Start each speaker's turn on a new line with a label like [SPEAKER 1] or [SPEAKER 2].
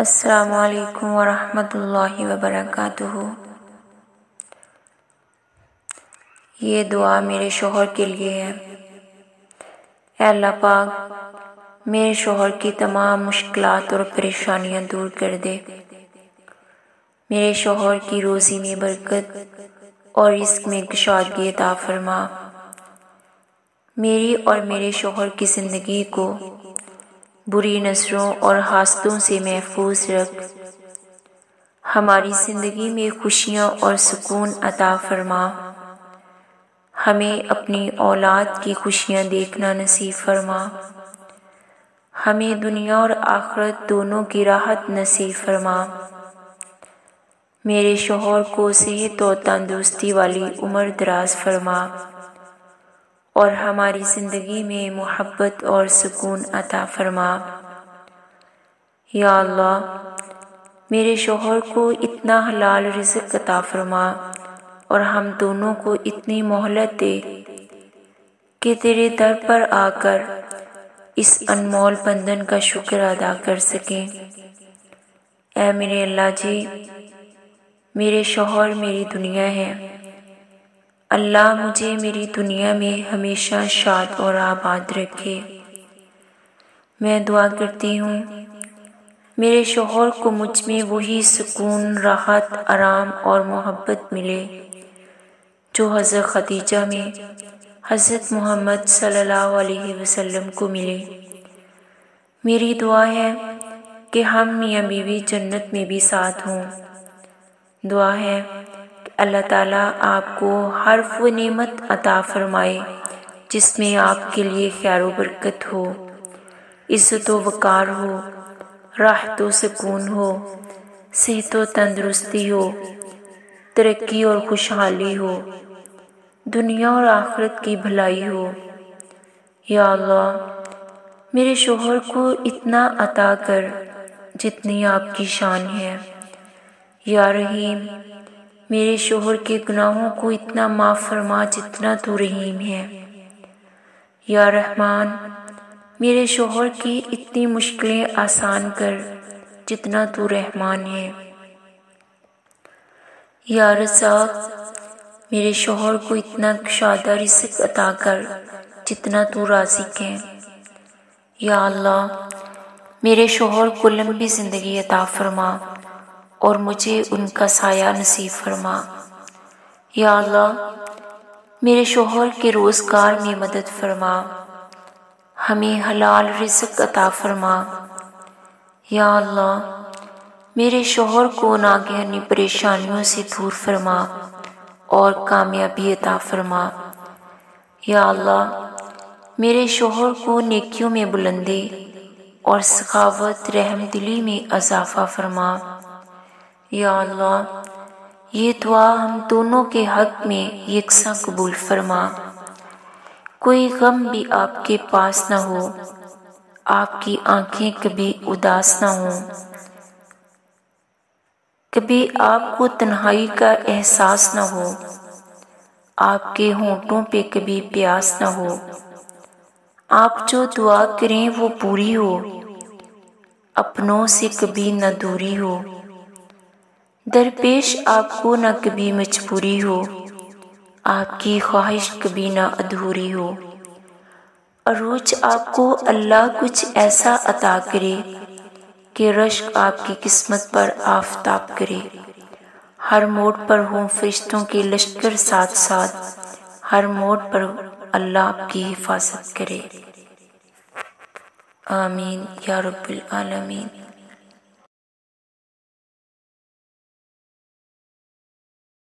[SPEAKER 1] السلام علیکم ورحمۃ اللہ وبرکاتہ۔ یہ دعا میرے شوہر کے لیے ہے۔ اے اللہ پاک، میرے شوہر کی تمام مشکلات اور پریشانیاں دور کر دے۔ میرے شوہر کی روزی میں برکت اور رزق میں کشادگی عطا فرما۔ میری اور میرے شوہر کی زندگی کو بری نظروں اور حاسدوں سے محفوظ رکھ۔ ہماری زندگی میں خوشیاں اور سکون عطا فرما۔ ہمیں اپنی اولاد کی خوشیاں دیکھنا نصیب فرما۔ ہمیں دنیا اور آخرت دونوں کی راحت نصیب فرما۔ میرے شوہر کو صحت و تندرستی والی عمر دراز فرما اور ہماری زندگی میں محبت اور سکون عطا فرما۔ یا اللہ، میرے شوہر کو اتنا حلال رزق عطا فرما اور ہم دونوں کو اتنی مہلت دے کہ تیرے در پر آ کر اس انمول بندھن کا شکر ادا کر سکیں۔ اے میرے اللہ جی، میرے شوہر میری دنیا ہے۔ اللہ مجھے میری دنیا میں ہمیشہ شاد اور آباد رکھے۔ میں دعا کرتی ہوں میرے شوہر کو مجھ میں وہی سکون، راحت، آرام اور محبت ملے جو حضرت خدیجہ میں حضرت محمد صلی اللہ علیہ وسلم کو ملے۔ میری دعا ہے کہ ہم میاں بیوی جنت میں بھی ساتھ ہوں۔ دعا ہے کہ اللہ تعالیٰ آپ کو ہر وہ نعمت عطا فرمائے جس میں آپ کے لیے خیر و برکت ہو، عزت و وقار ہو، راحت و سکون ہو، صحت و تندرستی ہو، ترقی اور خوشحالی ہو، دنیا اور آخرت کی بھلائی ہو۔ یا اللہ، میرے شوہر کو اتنا عطا کر جتنی آپ کی شان ہے۔ یا رحیم، میرے شوہر کے گناہوں کو اتنا معاف فرما جتنا تو رحیم ہے۔ یا رحمان، میرے شوہر کی اتنی مشکلیں آسان کر جتنا تو رحمان ہے۔ یا رزاق، میرے شوہر کو اتنا کشادہ رزق عطا کر جتنا تو رازق ہے۔ یا اللہ، میرے شوہر کو لمبی زندگی عطا فرما اور مجھے ان کا سایہ نصیب فرما۔ یا اللہ، میرے شوہر کے روزگار میں مدد فرما، ہمیں حلال رزق عطا فرما۔ یا اللہ، میرے شوہر کو ناگہانی پریشانیوں سے دور فرما اور کامیابی عطا فرما۔ یا اللہ، میرے شوہر کو نیکیوں میں بلندی اور سخاوت، رحم دلی میں اضافہ فرما۔ یا اللہ، یہ دعا ہم دونوں کے حق میں یکساں قبول فرما۔ کوئی غم بھی آپ کے پاس نہ ہو، آپ کی آنکھیں کبھی اداس نہ ہوں، کبھی آپ کو تنہائی کا احساس نہ ہو، آپ کے ہونٹوں پہ کبھی پیاس نہ ہو۔ آپ جو دعا کریں وہ پوری ہو، اپنوں سے کبھی نہ دوری ہو، درپیش آپ کو نہ کبھی مجبوری ہو، آپ کی خواہش کبھی نہ ادھوری ہو۔ عروج آپ کو اللہ کچھ ایسا عطا کرے کہ رشک آپ کی قسمت پر آفتاب کرے۔ ہر موڑ پر ہوں فرشتوں کے لشکر ساتھ ساتھ، ہر موڑ پر اللہ آپ کی حفاظت کرے۔ آمین یا رب العالمین۔